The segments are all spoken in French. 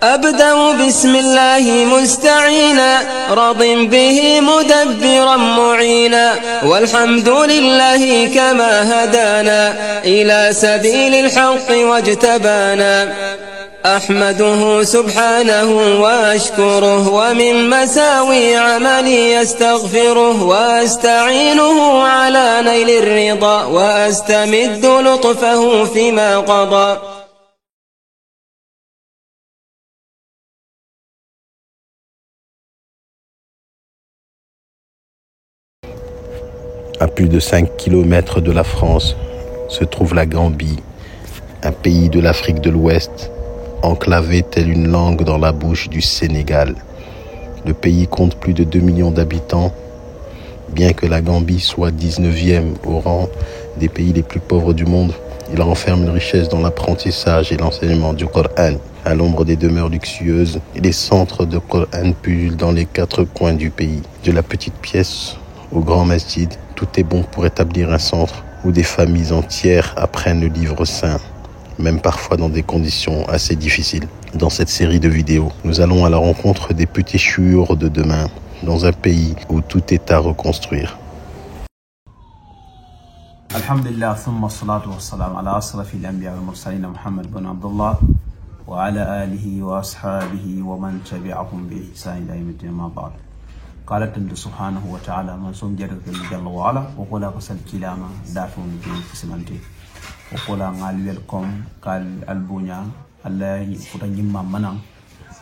أبدأ بسم الله مستعينا راض به مدبرا معينا والحمد لله كما هدانا إلى سبيل الحق واجتبانا أحمده سبحانه وأشكره ومن مساوي عملي يستغفره وأستعينه على نيل الرضا وأستمد لطفه فيما قضى. À plus de 5 kilomètres de la France se trouve la Gambie, un pays de l'Afrique de l'Ouest, enclavé telle une langue dans la bouche du Sénégal. Le pays compte plus de 2 millions d'habitants, bien que la Gambie soit 19e au rang des pays les plus pauvres du monde. Il renferme une richesse dans l'apprentissage et l'enseignement du Coran. À l'ombre des demeures luxueuses, les centres de Coran pullulent dans les 4 coins du pays. De la petite pièce au grand masjid, tout est bon pour établir un centre où des familles entières apprennent le livre saint, même parfois dans des conditions assez difficiles. Dans cette série de vidéos, nous allons à la rencontre des petits chouyours de demain, dans un pays où tout est à reconstruire. Alhamdulillah, thumma salatu wa salam ala asrafil anbiya wal mursalin Muhammad bin Abdullah wa ala alihi wa ashabihi wa man tabi'ahum bi ihsan ila yawmiddin ma ba'd. قالت سبحانه وتعالى من صوم جرد جل وعلا وقولا قصد كلاما دافع من كسمانتي وقولا غالي الكم قال البنيا الله يفتن يما منام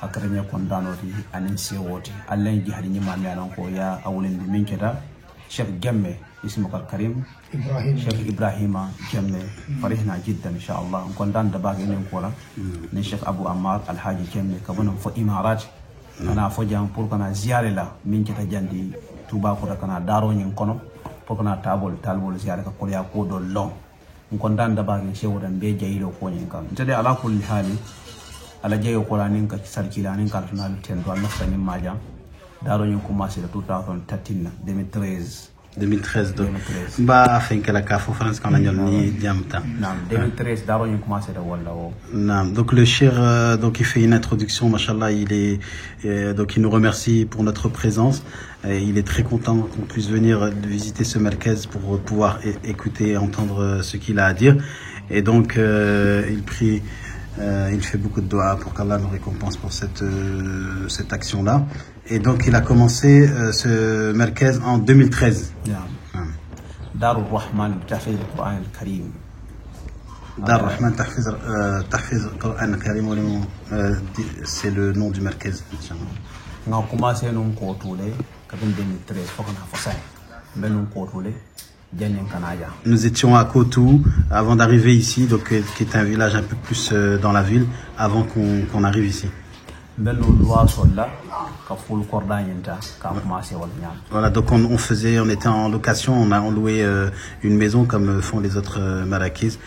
أكرم يكون دانوتي أنسي ووتي الله يجهد يما ميالانكو يا أولين من كده شيخ جمع اسمك الكريم شيخ إبراهيم جمع فرحنا جدا إن شاء الله نكون دان دباغ إنكورا من شيخ أبو أمار الحاج جمع كبنا في إمارات أنا فوجان pour kana ziare la min kita jandi tuba ko kana daro nyin kono pour kana talbol ziare ka kolya ko do long ngon dan da bagin shewu dan be jayilo ko nyin kan tade ala kulli hali ala jayo ko lanin ka sarki lanin ka tuna ten do Allah sanin maja daro nyin commencé de 2013 2013 donc ba fenke la kafo France quand on ni diamta nam 2013 daro ñu commencé da wala wo nam donc le cher donc il fait une introduction machallah il est donc il nous remercie pour notre présence et il est très content qu'on puisse venir visiter ce merkez pour pouvoir écouter et entendre ce qu'il a à dire et donc il prie il fait beaucoup de doigts pour qu'Allah nous récompense pour cette action-là. Et donc il a commencé ce merkez en 2013. Dar al-Rahman tahfiz al-Qur'an al-Karim. Dar al-Rahman tahfiz al-Qur'an al-Karim, c'est le nom du merkez. On a commencé nous en 2013, faut qu'on a fait ça. Ben nous Nous étions à Kotou avant d'arriver ici, donc qui est un village un peu plus dans la ville, avant qu'on arrive ici. Voilà, donc on était en location, on louait une maison comme font les autres Marrakech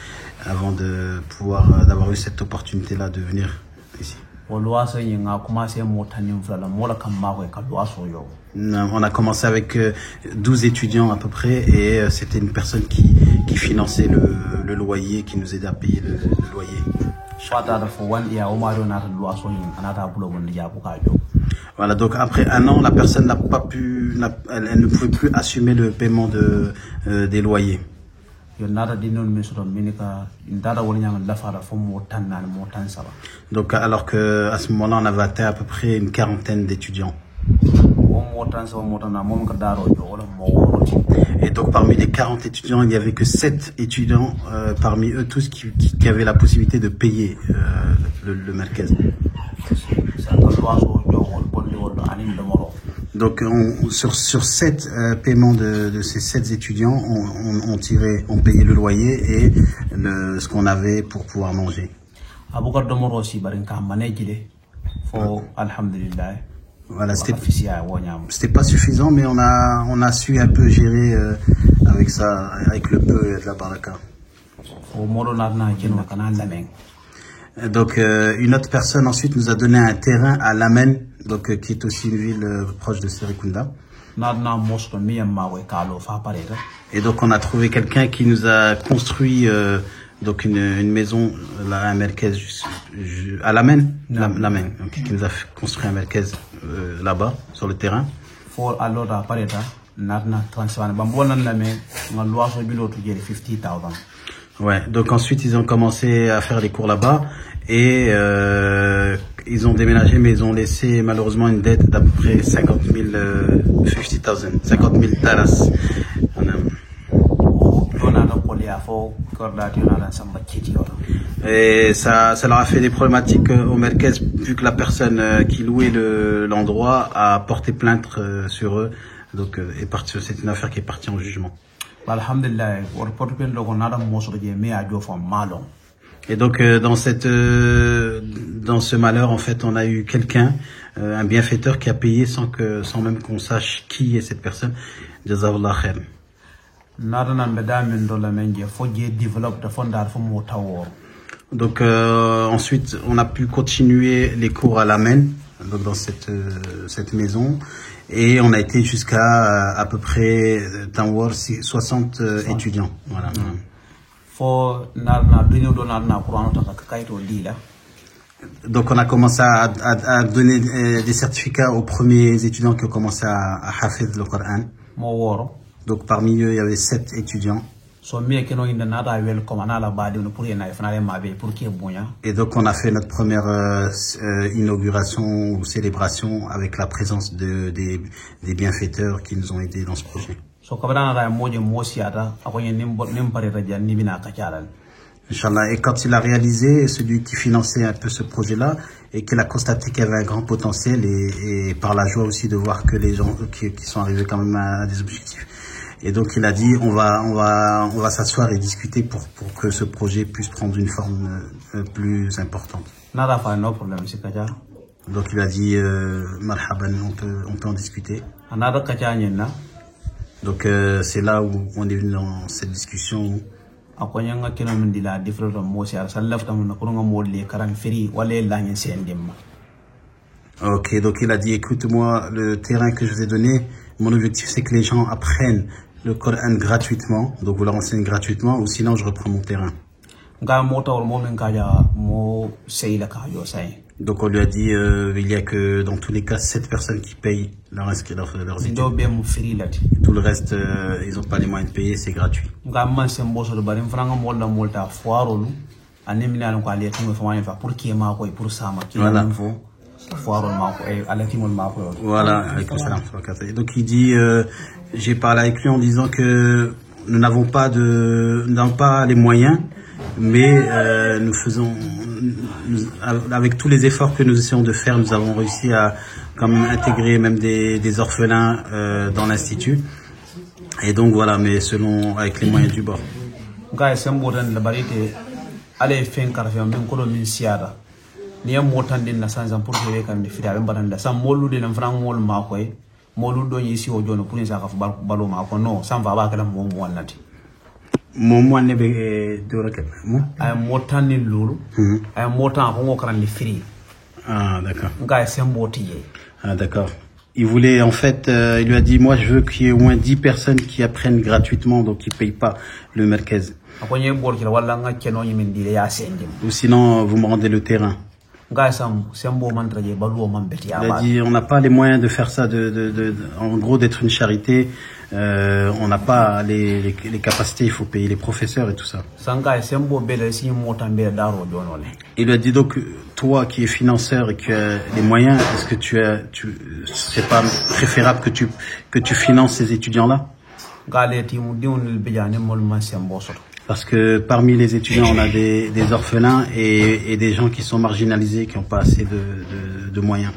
avant de pouvoir d'avoir eu cette opportunité-là de venir ici. On a commencé avec 12 étudiants à peu près et c'était une personne qui finançait le loyer, qui nous aidait à payer le loyer. Voilà, donc après un an, la personne n'a pas pu, elle ne pouvait plus assumer le paiement des loyers. Donc alors qu'à ce moment-là, on avait atteint à peu près une quarantaine d'étudiants. Et donc parmi les 40 étudiants, il n'y avait que 7 étudiants parmi eux tous qui avaient la possibilité de payer le merkez. Donc sur 7 paiements de ces 7 étudiants, on payait le loyer et ce qu'on avait pour pouvoir manger. Voilà, c'était pas suffisant, mais on a su un peu gérer avec ça, avec le peu et de la baraka. Donc une autre personne ensuite nous a donné un terrain à Lamen, donc qui est aussi une ville proche de Serekunda. Et donc on a trouvé quelqu'un qui nous a construit donc une maison là, un merkez à Lamen, Lamen, donc qui nous a construit un merkez là-bas sur le terrain. For alors à pareta natna transfer bambonan la mais on doit se bilo to get 50,000. Ouais, donc ensuite ils ont commencé à faire les cours là-bas et ils ont déménagé, mais ils ont laissé malheureusement une dette d'à peu près 50 000 taras. Et ça leur a fait des problématiques au merkez, vu que la personne qui louait l'endroit a porté plainte sur eux. Donc c'est une affaire qui est partie en jugement. Et donc dans ce malheur, en fait, on a eu quelqu'un, un bienfaiteur qui a payé sans même qu'on sache qui est cette personne. Jazakallah khair. Donc ensuite, on a pu continuer les cours à l'Amen, donc dans cette maison, et on a été jusqu'à à peu près 60 étudiants. Voilà. Donc on a commencé à donner des certificats aux premiers étudiants qui ont commencé à hafid le Coran. Donc parmi eux, il y avait 7 étudiants. Et donc on a fait notre première inauguration ou célébration avec la présence des bienfaiteurs qui nous ont aidés dans ce projet. Inch'Allah. Et quand il a réalisé, celui qui finançait un peu ce projet-là, et qu'il a constaté qu'il y avait un grand potentiel, et par la joie aussi de voir que les gens qui sont arrivés quand même à des objectifs. Et donc il a dit on va s'asseoir et discuter pour que ce projet puisse prendre une forme plus importante. Donc il a dit marhaban, on peut en discuter. Donc c'est là où on est venu dans cette discussion. Ok, donc il a dit écoute-moi, le terrain que je vous ai donné, mon objectif c'est que les gens apprennent le Coran gratuitement, donc vous leur enseignez gratuitement, ou sinon je reprends mon terrain. Donc on lui a dit il y a que dans tous les cas 7 personnes qui payent leurs études. Tout le reste ils n'ont pas les moyens de payer, c'est gratuit. Voilà. Donc il dit j'ai parlé avec lui en disant que nous n'avons pas les moyens, mais avec tous les efforts que nous essayons de faire, nous avons réussi à quand même intégrer même des orphelins dans l'institut. Et donc voilà, mais avec les moyens du bord. Ah d'accord. Il voulait en fait, il lui a dit moi je veux qu'il y ait au moins 10 personnes qui apprennent gratuitement, donc qui payent pas le merkez. Ou sinon vous me rendez le terrain. Il a dit on n'a pas les moyens de faire ça, en gros d'être une charité, on n'a pas les capacités, il faut payer les professeurs et tout ça. Il lui a dit donc toi qui es financeur et qui as les moyens, est-ce que c'est pas préférable que tu finances ces étudiants là? Parce que parmi les étudiants, on a des orphelins et des gens qui sont marginalisés, qui n'ont pas assez de moyens.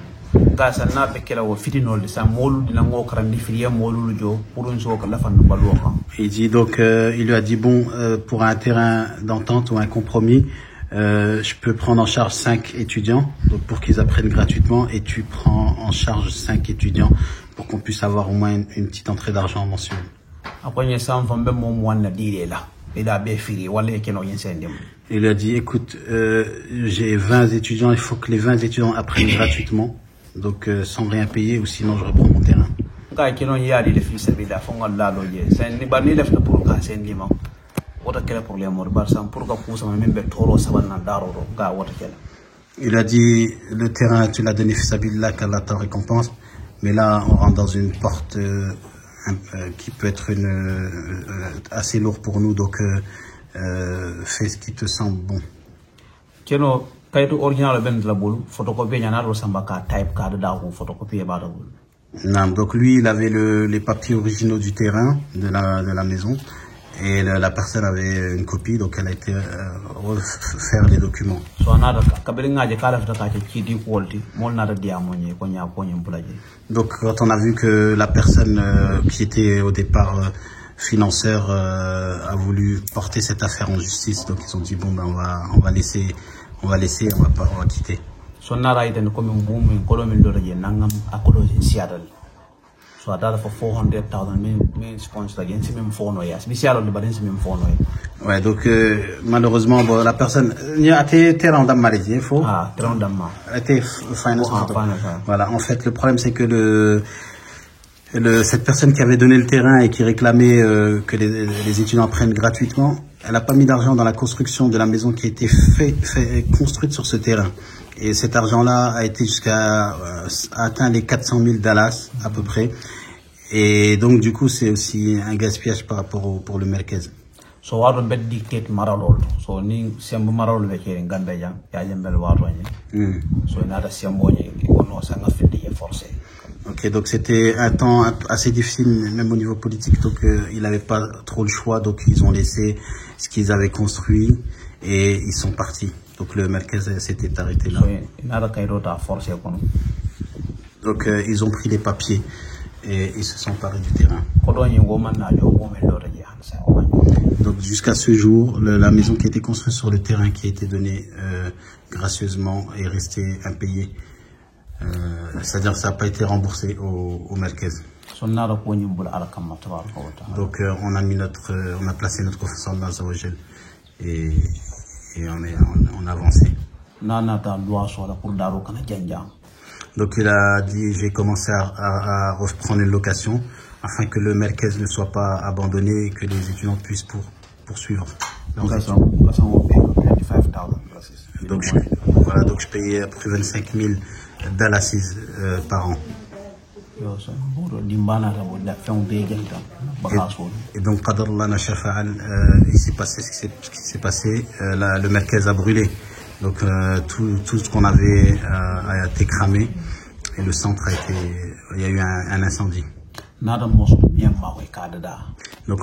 Il dit donc, il lui a dit bon, pour un terrain d'entente ou un compromis, je peux prendre en charge 5 étudiants, donc pour qu'ils apprennent gratuitement, et tu prends en charge 5 étudiants pour qu'on puisse avoir au moins une petite entrée d'argent mensuelle. Il lui a dit écoute, j'ai 20 étudiants, il faut que les 20 étudiants apprennent gratuitement, donc sans rien payer, ou sinon je reprends mon terrain. Il a dit, le terrain, tu l'as donné fisabilillah, qu'Allah t'en récompense. Mais là, on rentre dans une porte qui peut être assez lourde pour nous. Donc, fais ce qui te semble bon. Donc lui, il avait les papiers originaux du terrain, de la maison. Et la personne avait une copie, donc elle a été refaire les documents. Donc quand on a vu que la personne qui était au départ financeur a voulu porter cette affaire en justice, donc ils ont dit bon ben on va laisser, on va quitter. So that for 400,000 main sponsor against him for no yes. Ouais, donc malheureusement bon, la personne il a été terrain dans Malaisie, faut. Ah, terrain dans ma. Était finance. Voilà, en fait le problème c'est que cette personne qui avait donné le terrain et qui réclamait que les étudiants prennent gratuitement, elle n'a pas mis d'argent dans la construction de la maison qui a été construite sur ce terrain. Et cet argent-là a été atteint les 400 000 Dallas à peu près. Et donc du coup c'est aussi un gaspillage par rapport pour le Merkez. So what on bet dictate maralol. So ni sembo maralol vekere nganda ya jembel wato ni. So nada sembo ni ono sanga fidi forcé. Ok, donc c'était un temps assez difficile même au niveau politique, donc il n'avait pas trop le choix, donc ils ont laissé ce qu'ils avaient construit et ils sont partis. Donc le Merkez s'était arrêté là. Donc ils ont pris les papiers et ils se sont parés du terrain. Donc jusqu'à ce jour, la maison qui a été construite sur le terrain qui a été donnée gracieusement est restée impayée. C'est-à-dire que ça n'a pas été remboursé au Merkez. Donc on a placé notre confiance en Allah Azza wa Jal et on a avancé. Donc il a dit, j'ai commencé à reprendre une location afin que le Merkez ne soit pas abandonné et que les étudiants puissent poursuivre. Donc je payais à peu près 25 000 Dallas par an. Et donc, il s'est passé ce qui s'est passé. Le Merkez a brûlé. Donc, tout ce qu'on avait a été cramé. Et le centre il y a eu un incendie. Donc,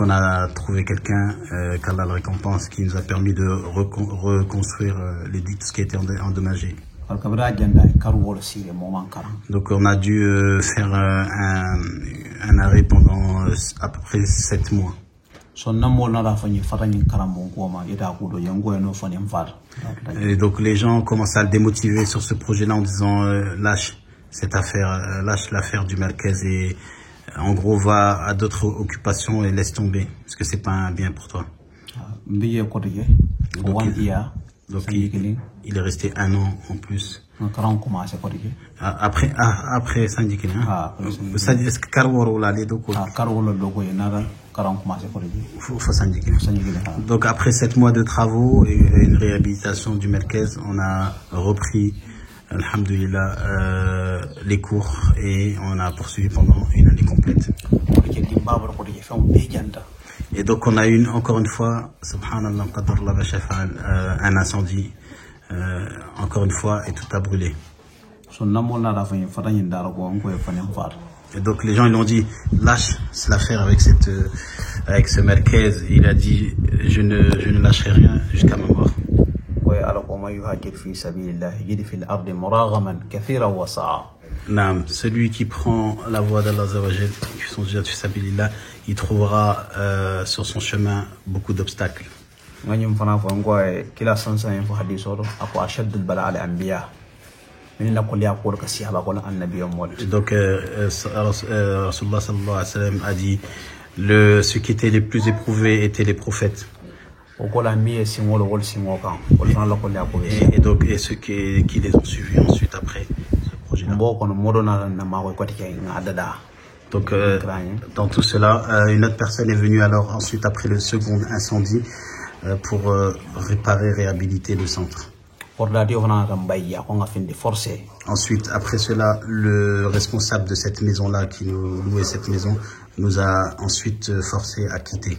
on a trouvé quelqu'un, qu'Allah le récompense, qui nous a permis de reconstruire tout ce qui a été endommagé. Donc on a dû faire un arrêt pendant à peu près 7 mois. Et donc les gens commencent à le démotiver sur ce projet-là en disant lâche cette affaire, lâche l'affaire du Merkez et en gros va à d'autres occupations et laisse tomber parce que c'est pas un bien pour toi. Donc il est resté 1 an en plus. Après syndiqué. Est-ce que Karworo là les deux Donc après 7 mois de travaux et une réhabilitation du Merkez, on a repris, alhamdoulilah, les cours et on a poursuivi pendant une année complète. Et donc on a eu encore une fois, subhanallah, un incendie, encore une fois, et tout a brûlé. Et donc les gens ils ont dit, lâche l'affaire avec ce Merkez. Il a dit, je ne lâcherai rien jusqu'à ma mort. Celui qui prend la voie d'Allah Azza wa Jal, qui sont déjà fisabilillah, il trouvera sur son chemin beaucoup d'obstacles. Donc Rasulullah sallallahu alayhi wa sallam a dit, ceux qui étaient les plus éprouvés étaient les prophètes. Et donc ceux qui les ont suivis ensuite après ce projet-là. Donc, dans tout cela, une autre personne est venue alors ensuite après le second incendie pour réparer, réhabiliter le centre. Ensuite, après cela, le responsable de cette maison-là qui nous louait cette maison nous a ensuite forcé à quitter.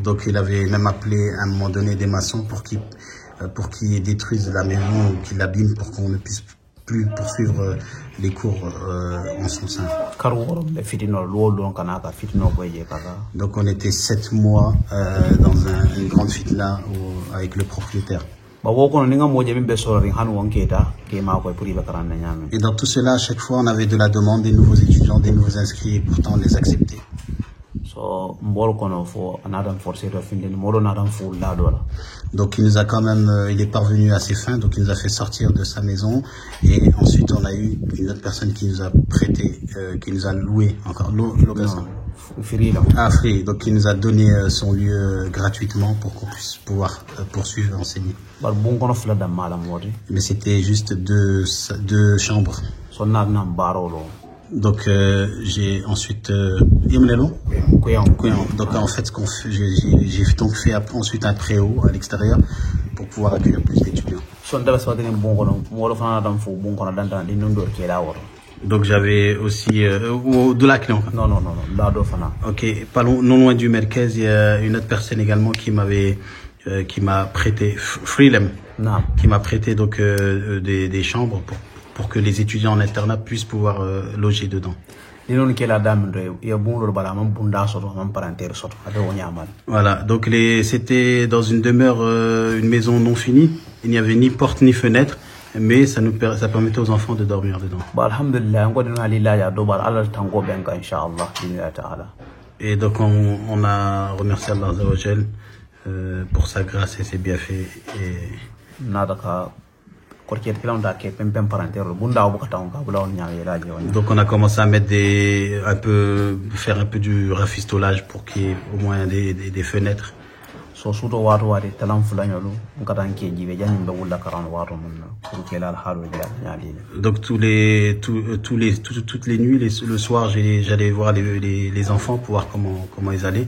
Donc il avait même appelé à un moment donné des maçons pour qu'ils détruisent la maison ou qu'ils l'abîment pour qu'on ne puisse plus poursuivre les cours en son sein. Donc on était 7 mois dans une grande fitna avec le propriétaire. Et dans tout cela, à chaque fois, on avait de la demande, des nouveaux étudiants, des nouveaux inscrits, et pourtant on les acceptait. Donc il nous a quand même, il est parvenu à ses fins, donc il nous a fait sortir de sa maison. Et ensuite, on a eu une autre personne qui nous a prêté, qui nous a loué encore l'occasion. Free. Donc il nous a donné son lieu gratuitement pour qu'on puisse pouvoir poursuivre et enseigner. Mais c'était juste deux chambres. Donc j'ai ensuite donc en fait j'ai donc fait ensuite un préau à l'extérieur pour pouvoir accueillir plus d'étudiants. Donc j'avais aussi de la Cléon. Non. Ok, pas non loin du Merkez, il y a une autre personne également qui m'a prêté Freelem, qui m'a prêté donc des chambres pour que les étudiants en internat puissent pouvoir loger dedans. Voilà, donc c'était dans une demeure, une maison non finie. Il n'y avait ni porte ni fenêtre. Mais ça permettait aux enfants de dormir dedans. Et donc on a remercié Allah Azza wa Jal pour sa grâce et ses bienfaits. Donc on a commencé à mettre faire un peu du rafistolage pour qu'il y ait au moins des fenêtres. Donc toutes les nuits, le soir, j'allais voir les enfants pour voir comment ils allaient.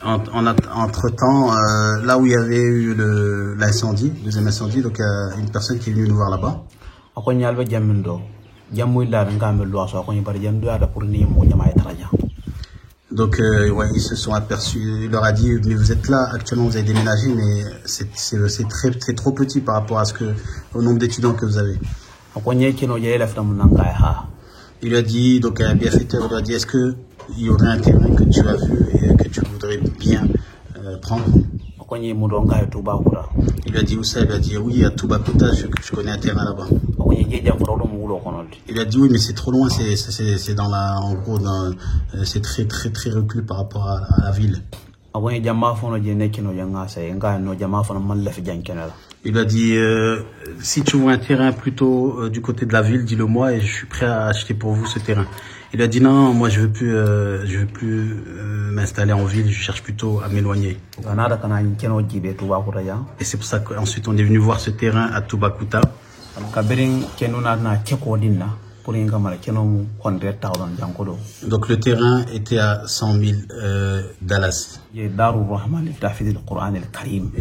Entre temps, là où il y avait eu l'incendie, le deuxième incendie, donc une personne qui est venue nous voir là-bas. Donc ils se sont aperçus, il leur a dit mais vous êtes là actuellement, vous avez déménagé, mais c'est trop petit par rapport au nombre d'étudiants que vous avez. Il lui a dit, donc un bienfaiteur lui a dit, est-ce qu'il y aurait un terrain que tu as vu et que tu voudrais bien prendre? Il lui a dit où ça? Il lui a dit oui, à Toubacouta, je connais un terrain là-bas. Il a dit oui, mais c'est trop loin, c'est dans en gros, c'est très reclus par rapport à la ville. Il a dit si tu vois un terrain plutôt du côté de la ville, dis-le moi et je suis prêt à acheter pour vous ce terrain. Il a dit non, moi je veux plus m'installer en ville, je cherche plutôt à m'éloigner. Et c'est pour ça qu'ensuite on est venu voir ce terrain à Toubacouta. Donc le terrain était à 100 000 Dallas. Et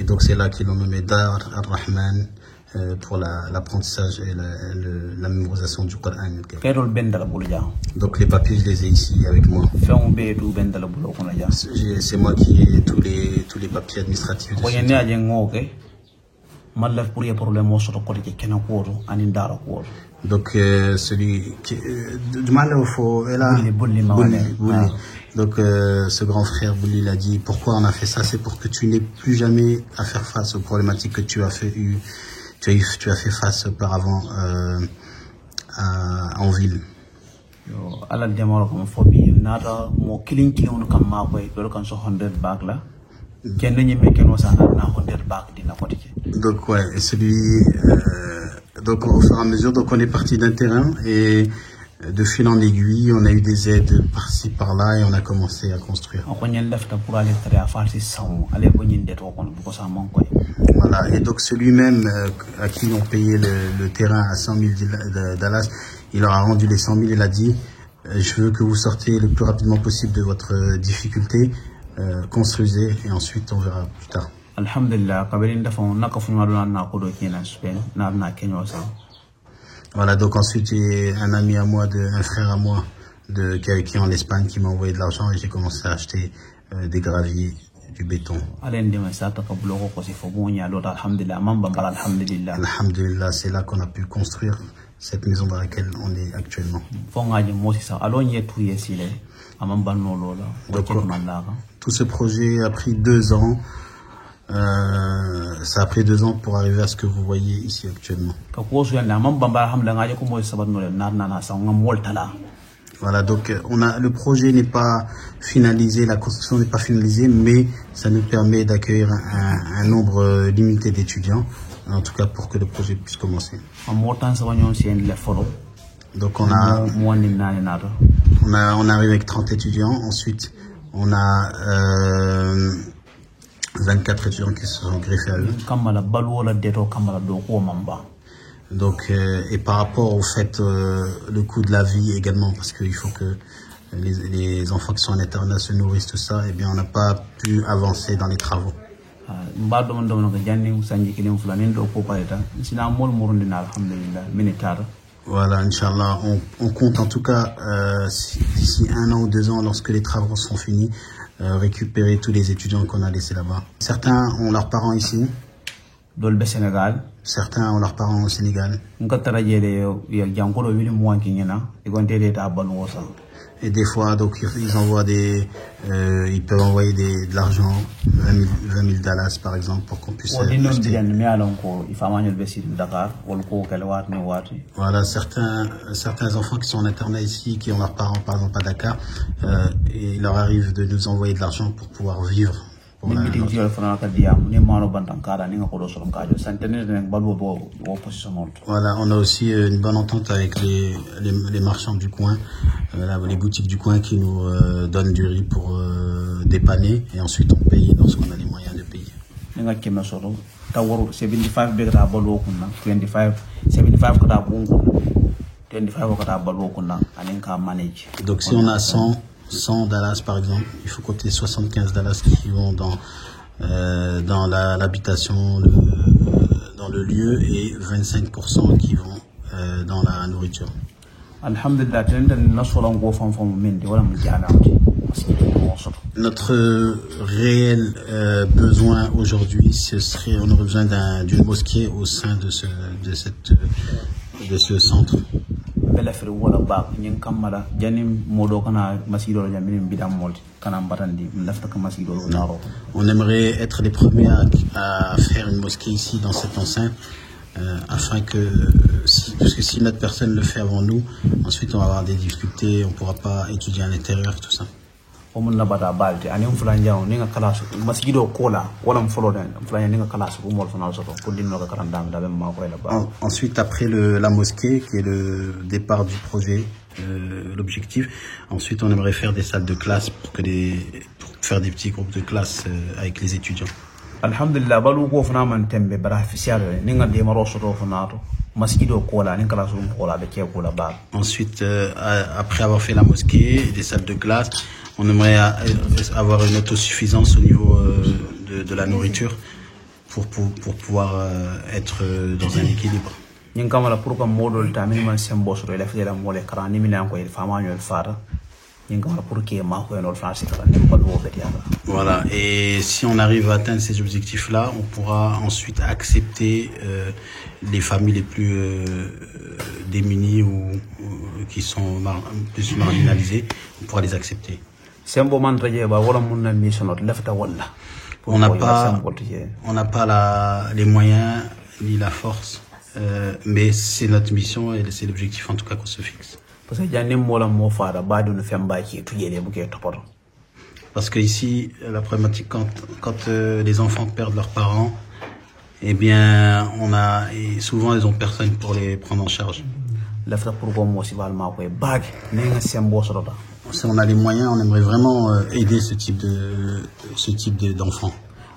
donc c'est là qu'ils l'ont nommé Dar al-Rahman pour l'apprentissage et la mémorisation du Coran. Donc les papiers, je les ai ici avec moi. C'est moi qui ai tous les papiers administratifs. Donc celui qui du mal au faux donc ce grand frère Bouli l'a dit pourquoi on a fait ça, c'est pour que tu n'aies plus jamais à faire face aux problématiques que tu as fait face auparavant en ville. Donc ouais, donc au fur et à mesure, donc on est parti d'un terrain et de fil en aiguille, on a eu des aides par-ci par-là et on a commencé à construire. Voilà, et donc celui-même à qui on payait le terrain à 100 000 Dallas, il leur a rendu les 100 000, il a dit je veux que vous sortiez le plus rapidement possible de votre difficulté, construisez et ensuite on verra plus tard. Alhamdulillah, voilà, donc ensuite j'ai un ami à moi, un frère à moi qui est en Espagne qui m'a envoyé de l'argent et j'ai commencé à acheter des graviers, du béton. Alhamdulillah, c'est là qu'on a pu construire cette maison dans laquelle on est actuellement. Donc, tout ce projet a pris 2 ans. Ça a pris 2 ans pour arriver à ce que vous voyez ici actuellement. Voilà, donc le projet n'est pas finalisé, la construction n'est pas finalisée, mais ça nous permet d'accueillir un nombre limité d'étudiants, en tout cas pour que le projet puisse commencer. Donc on arrive avec 30 étudiants, ensuite on a 24 étudiants qui se sont greffés à eux. Donc, et par rapport au fait, le coût de la vie également, parce qu'il faut que les enfants qui sont en internat se nourrissent, tout ça, eh bien, on n'a pas pu avancer dans les travaux. Voilà, Inch'Allah, on compte en tout cas, d'ici 1 an ou 2 ans, lorsque les travaux seront finis, récupérer tous les étudiants qu'on a laissés là-bas. Certains ont leurs parents ici. Certains ont leurs parents au Sénégal. Et des fois, donc, ils envoient ils peuvent envoyer de l'argent, 20 000 Dallas par exemple, pour qu'on puisse acheter. Voilà, certains enfants qui sont en internat ici, qui ont leurs parents par exemple à Dakar, et il leur arrive de nous envoyer de l'argent pour pouvoir vivre. Voilà, on a aussi une bonne entente avec les marchands du coin, les boutiques du coin qui nous donnent du riz pour dépanner et ensuite on paye lorsqu'on a les moyens de payer. Donc si on a 100 Dallas par exemple, il faut compter 75 Dallas qui vont dans l'habitation, dans le lieu, et 25% qui vont dans la nourriture. Notre réel besoin aujourd'hui, on aurait besoin d'une mosquée au sein de ce centre. On aimerait être les premiers à faire une mosquée ici dans cette enceinte, afin puisque si notre personne le fait avant nous, ensuite on va avoir des difficultés, on ne pourra pas étudier à l'intérieur, tout ça. Ensuite, après la mosquée, qui est le départ du projet, l'objectif, ensuite on aimerait faire des salles de classe pour faire des petits groupes de classe avec les étudiants. Alhamdulillah, ensuite, après avoir fait la mosquée et des salles de classe, on aimerait avoir une autosuffisance au niveau de la nourriture pour pouvoir être dans un équilibre. Voilà, et si on arrive à atteindre ces objectifs-là, on pourra ensuite accepter les familles les plus démunies ou qui sont plus marginalisées, on pourra les accepter. On n'a pas les moyens ni la force, mais c'est notre mission et c'est l'objectif en tout cas qu'on se fixe. Parce que ici, la problématique, quand les enfants perdent leurs parents, eh bien, souvent ils ont personne pour les prendre en charge. Si on a les moyens, on aimerait vraiment aider ce type d'enfants.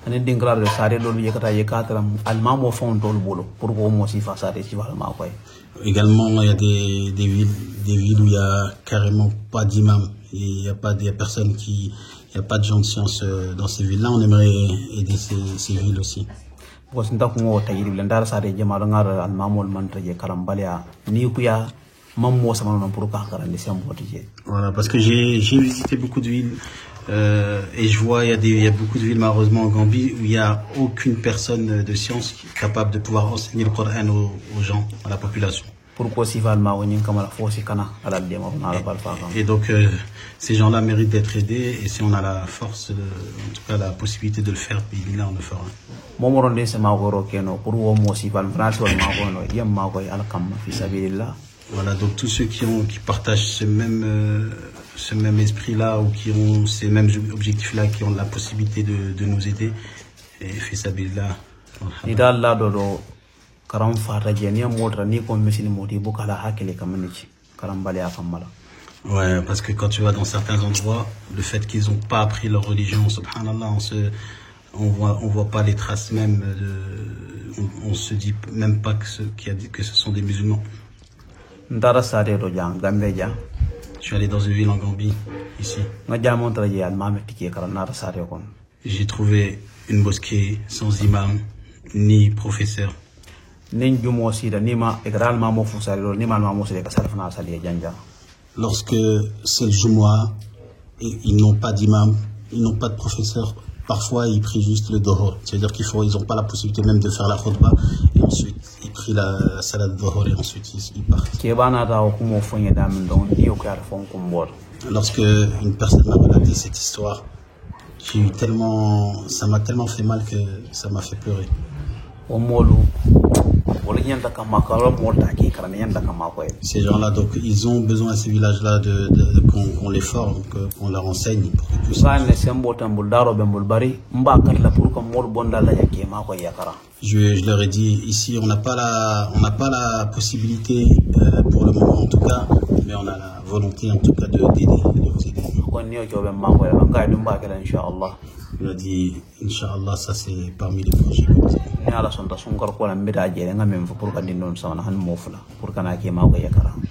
ane dingrar de sare lolu yekata yekata alma mo fon tol bolo pour ko mo si fa sare ci walma koy. Également, il y a des villes où il y a carrément pas d'imam, il y a personne il y a pas de gens de science dans ces villes-là. On aimerait aider ces villes aussi. Parce que ndako tayiri blendar sare jamaalo ngar almamol man traje karambalia ni kuya mammo sama non pour ka karande sembo tije. Voilà, parce que j'ai visité beaucoup de villes et je vois il y a beaucoup de villes malheureusement en Gambie où il y a aucune personne de science capable de pouvoir enseigner le Coran aux gens, à la population. Et donc ces gens-là méritent d'être aidés et si on a la force, en tout cas la possibilité de le faire, là on le fera. Voilà, donc tous ceux qui partagent ce même esprit-là ou qui ont ces mêmes objectifs-là, qui ont la possibilité de nous aider, et fisabilillah. Karam faraje ni modra ni ko mesini modi bukala hakele kamanici karam bale akamala. Ouais, parce que quand tu vas dans certains endroits, le fait qu'ils n'ont pas appris leur religion, subhanallah, on voit pas les traces même on se dit même pas que ce sont des musulmans. Ndara sare do jang gambe jang. Je suis allé dans une ville en Gambie ici. J'ai trouvé une mosquée sans imam ni professeur. Lorsque c'est le Jumu'ah, ils n'ont pas d'imam, ils n'ont pas de professeur, parfois ils prient juste le Dohor. C'est-à-dire qu'ils n'ont pas la possibilité même de faire la khutbah et ensuite ils prient la salat Dohor et ensuite ils partent. Lorsque une personne m'a relaté cette histoire, ça m'a tellement fait mal que ça m'a fait pleurer. Ces gens-là, donc, ils ont besoin, ces villages-là, qu'on les forme, qu'on leur enseigne pour qu'ils puissent. Je leur ai dit, ici, on n'a pas la possibilité, pour le moment en tout cas, mais on a la volonté en tout cas de vous aider. Il a dit, Inch'Allah, ça c'est parmi les projets.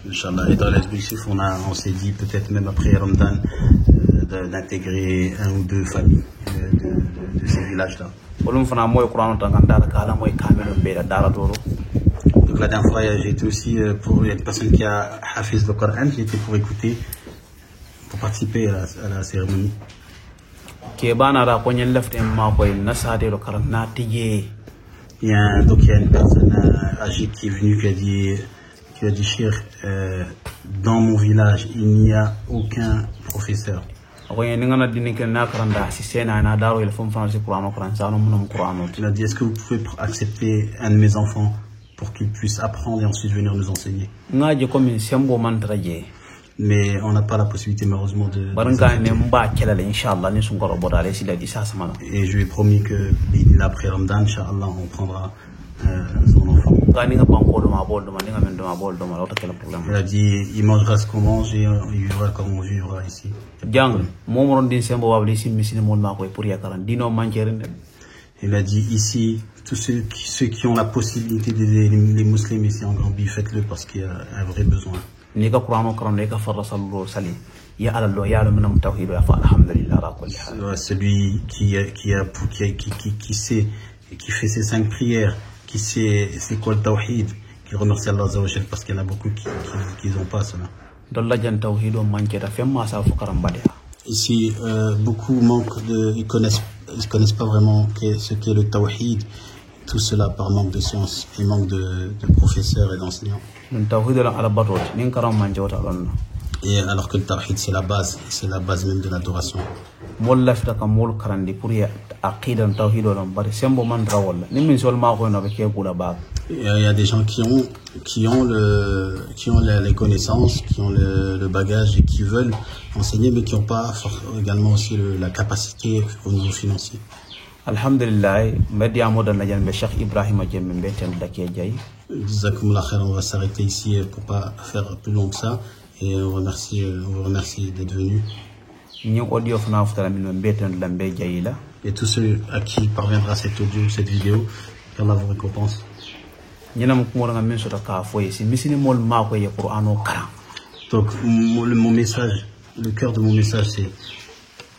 Inch'Allah, et dans l'objectif, on s'est dit peut-être même après Ramadan d'intégrer un ou deux familles de ces villages-là. Donc la dernière fois, j'ai été aussi pour une personne qui a hafiz le Coran, qui était pour écouter, pour participer à la cérémonie. Il y a une personne âgée qui est venue qui a dit Cheikh, dans mon village il n'y a aucun professeur. Il a dit est-ce que vous pouvez accepter un de mes enfants pour qu'il puisse apprendre et ensuite venir nous enseigner? Mais on n'a pas la possibilité malheureusement de et je lui ai promis que après Ramadan, Inch'Allah, on prendra son enfant. Il a dit il mangera ce qu'on mange et il vivra comme on vivra ici. Il a dit ici, tous ceux qui ont la possibilité d'aider les musulmans ici en Gambie, faites-le parce qu'il y a un vrai besoin. Celui qui sait et qui fait ses 5 prières, qui sait c'est quoi le tawhid, qui remercie Allah Azza wa Jal parce qu'il y en a beaucoup qui n'ont pas cela. Ici, beaucoup manquent ils connaissent pas vraiment ce qu'est le tawhid. Tout cela par manque de science et manque de professeurs et d'enseignants. Et alors que le tawhid c'est la base même de l'adoration. Il y a des gens qui ont les connaissances, qui ont le bagage et qui veulent enseigner mais qui n'ont pas également aussi la capacité au niveau financier. Alhamdulillah, Cheikh Ibrahim on va s'arrêter ici pour pas faire plus long que ça et on vous remercie d'être venu. Et tous ceux à qui parviendra cet audio, cette vidéo, qu'Allah vous récompense. Donc mon message, le cœur de mon message, c'est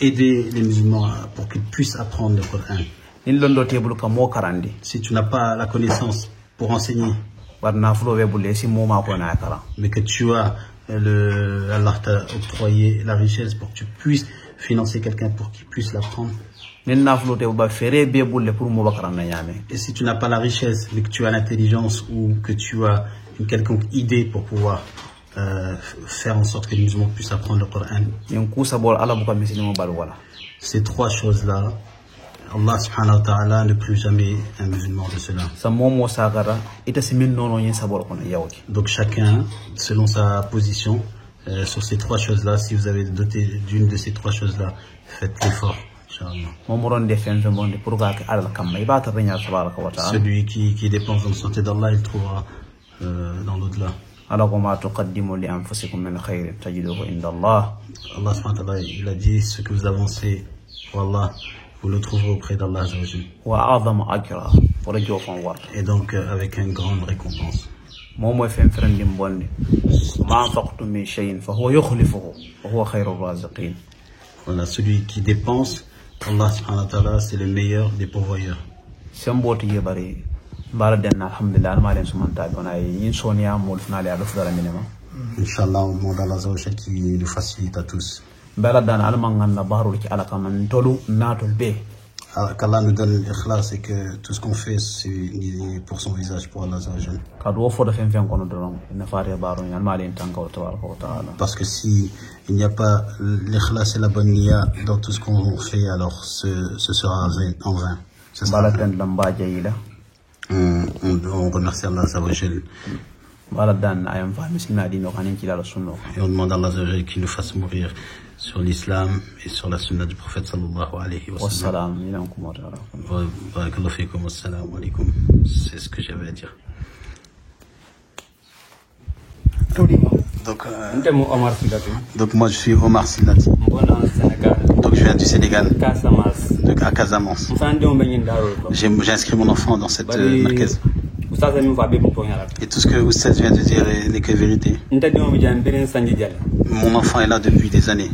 aider les musulmans pour qu'ils puissent apprendre le Coran. Si tu n'as pas la connaissance pour enseigner, mais que tu as Allah t'a octroyé la richesse pour que tu puisses financer quelqu'un pour qu'il puisse l'apprendre. Et si tu n'as pas la richesse, mais que tu as l'intelligence ou que tu as une quelconque idée pour pouvoir faire en sorte que les musulmans puissent apprendre le Coran, ces trois choses-là, Allah subhanahu wa ta'ala ne prive jamais un musulman de cela. Donc chacun, selon sa position, sur ces trois choses-là, si vous avez doté d'une de ces trois choses-là, faites l'effort. Celui qui dépense dans le sentier d'Allah, il trouvera dans l'au-delà. Allah subhanahu wa ta'ala, il a dit ce que vous avancez pour Allah, vous le trouverez auprès d'Allah. Et donc avec une grande récompense. Voilà, celui qui dépense, Allah subhanahu wa ta'ala, c'est le meilleur des pourvoyeurs. Inch'Allah, on demande à Allah qui nous facilite à tous. Qu'Allah nous donne l'ikhlas et que tout ce qu'on fait, c'est pour son visage, pour Allah. Parce que si il n'y a pas l'ikhlas et la bonne niya dans tout ce qu'on fait, alors ce sera en vain. On remercie Allah. Et on demande à Allah qu'il nous fasse mourir sur l'islam et sur la sunna du prophète sallallahu alayhi wa sallam. C'est ce que j'avais à dire. Donc moi je suis Omar Silati. Donc je viens du Sénégal, à Casamance. J'ai inscrit mon enfant dans cette marquise. Et tout ce que Oustaz vient de dire n'est que vérité. Mon enfant est là depuis des années.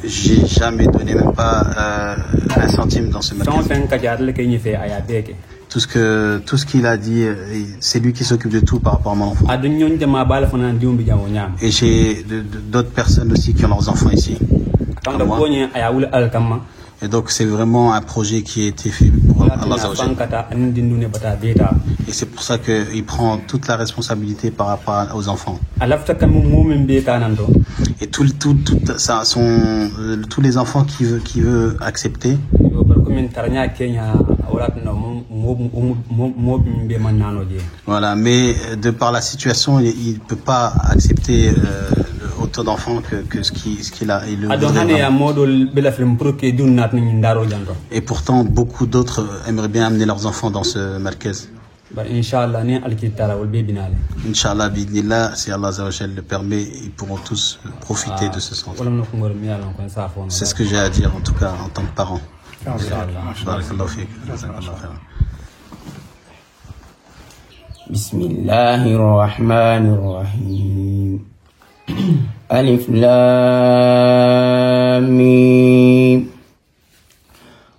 J'ai jamais donné même pas un centime dans ce magasin. Tout ce qu'il a dit, c'est lui qui s'occupe de tout par rapport à mon enfant. Et j'ai d'autres personnes aussi qui ont leurs enfants ici. Et donc c'est vraiment un projet qui a été fait pour Allah. Et c'est pour ça qu'il prend toute la responsabilité par rapport aux enfants. Et tous les enfants qu'il veut accepter. Voilà, mais de par la situation, il ne peut pas accepter autant d'enfants que ce qu'il a. Et pourtant, beaucoup d'autres aimeraient bien amener leurs enfants dans ce markaz. Inch'Allah, bidnillah, si Allah le permet, ils pourront tous profiter de ce centre. C'est ce que j'ai à dire, en tout cas, en tant que parent. Bismillahirrahmanirrahim. Alif Lam Mim.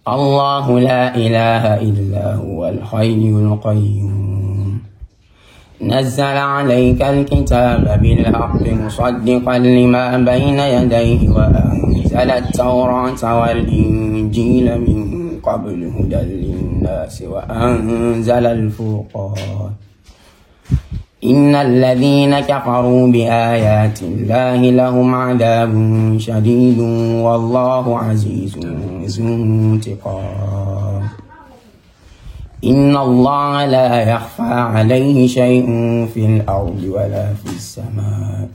Allahu la ilaha illa huwal hayyul qayyum. نزل عليك الكتاب بالحق مصدقا لما بين يديه وأنزل التوراة والإنجيل من قبل هدى للناس وأنزل الفرقان إن الذين كفروا بآيات الله لهم عذاب شديد والله عزيز ذو انتقام إن الله لا يخفى عليه شيء في الأرض ولا في السماء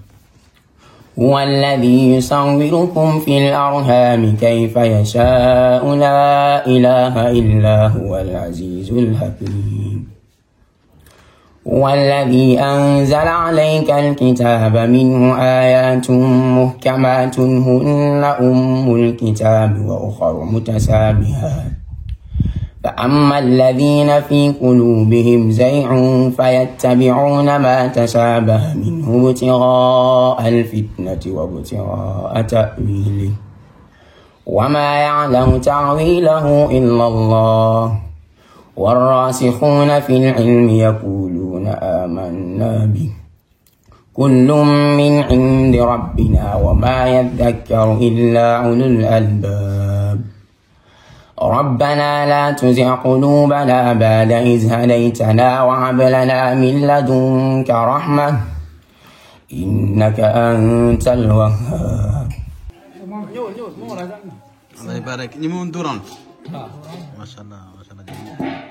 هو الذي يصوركم في الأرحام كيف يشاء لا إله إلا هو العزيز الحكيم هو الذي أنزل عليك الكتاب منه آيات محكمات هن أم الكتاب وأخر متشابهات فأما الذين في قلوبهم زيغ فيتبعون ما تشابه منه ابتغاء الفتنة وابتغاء تأويله وما يعلم تعويله إلا الله والراسخون في العلم يقولون آمنا به كل من عند ربنا وما يذكر إلا أولو الألباب ربنا لا تزغ قلوبنا بعد إذ هديتنا وهب لنا من لدنك رحمة إنك أنت الوهاب. الله يبارك. نمون دوران ما شاء الله ما شاء الله.